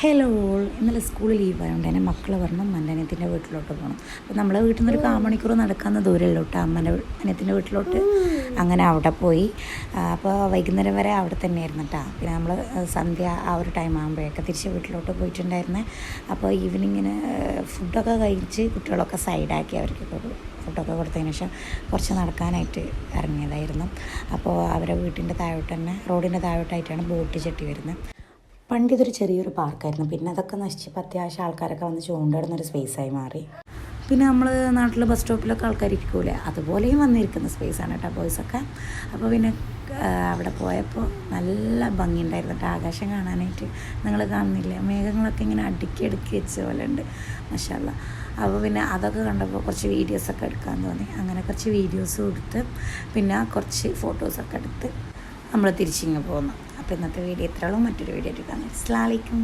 Hello, ഇന്നലെ school ലീവായതുകൊണ്ട് തന്നെ മക്കൾ പറഞ്ഞു അനിയത്തിൻ്റെ വീട്ടിലോട്ട് പോകണം. അപ്പോൾ നമ്മളെ വീട്ടിൽ നിന്ന് ഒരു 1/4 മണിക്കൂർ നടക്കാവുന്ന ദൂരമല്ലോ കേട്ടോ അനിയത്തിൻ്റെ വീട്ടിലോട്ട്. അങ്ങനെ അവിടെ പോയി. അപ്പോൾ വൈകുന്നേരം വരെ അവിടെ തന്നെയായിരുന്നു കേട്ടോ. പിന്നെ നമ്മൾ സന്ധ്യ ആ ഒരു ടൈം ആകുമ്പോഴൊക്കെ തിരിച്ച് വീട്ടിലോട്ട് പോയിട്ടുണ്ടായിരുന്നേ. അപ്പോൾ ഈവനിങ്ങിന് ഫുഡൊക്കെ കഴിച്ച് കുട്ടികളൊക്കെ സൈഡാക്കി അവർക്കൊക്കെ ഫുഡൊക്കെ കൊടുത്തതിന് ശേഷം കുറച്ച് നടക്കാനായിട്ട് ഇറങ്ങിയതായിരുന്നു. അപ്പോൾ അവരെ വീട്ടിൻ്റെ താഴോട്ട് തന്നെ റോഡിൻ്റെ താഴോട്ടായിട്ടാണ് ബോട്ട് ചെട്ടി വരുന്നത്. പണ്ട് ഇതൊരു ചെറിയൊരു പാർക്കായിരുന്നു. പിന്നെ അതൊക്കെ നശിച്ചപ്പോൾ അത്യാവശ്യം ആൾക്കാരൊക്കെ വന്ന് ചൂണ്ടിടുന്നൊരു സ്പേസായി മാറി. പിന്നെ നമ്മൾ നാട്ടിൽ ബസ് സ്റ്റോപ്പിലൊക്കെ ആൾക്കാർ ഇരിക്കൂലേ, അതുപോലെയും വന്നിരിക്കുന്ന സ്പേസാണ് കേട്ടോ ബോയ്സൊക്കെ. അപ്പോൾ പിന്നെ അവിടെ പോയപ്പോൾ നല്ല ഭംഗിയുണ്ടായിരുന്നു കേട്ടോ ആകാശം കാണാനായിട്ട്. നിങ്ങൾ കാണുന്നില്ലേ, മേഘങ്ങളൊക്കെ ഇങ്ങനെ അടുക്കി വെച്ച പോലെ ഉണ്ട്, മാഷാഅല്ലാ. അപ്പോൾ പിന്നെ അതൊക്കെ കണ്ടപ്പോൾ കുറച്ച് വീഡിയോസൊക്കെ എടുക്കാൻ തോന്നി. അങ്ങനെ കുറച്ച് വീഡിയോസും എടുത്ത് പിന്നെ കുറച്ച് ഫോട്ടോസൊക്കെ എടുത്ത് നമ്മൾ തിരിച്ചിങ്ങ് പോന്നു. അപ്പോൾ ഇന്നത്തെ വീഡിയോ ഇത്രയുള്ളൂ. മറ്റൊരു വീഡിയോ എടുക്കാം. അസ്സലാമു അലൈക്കും.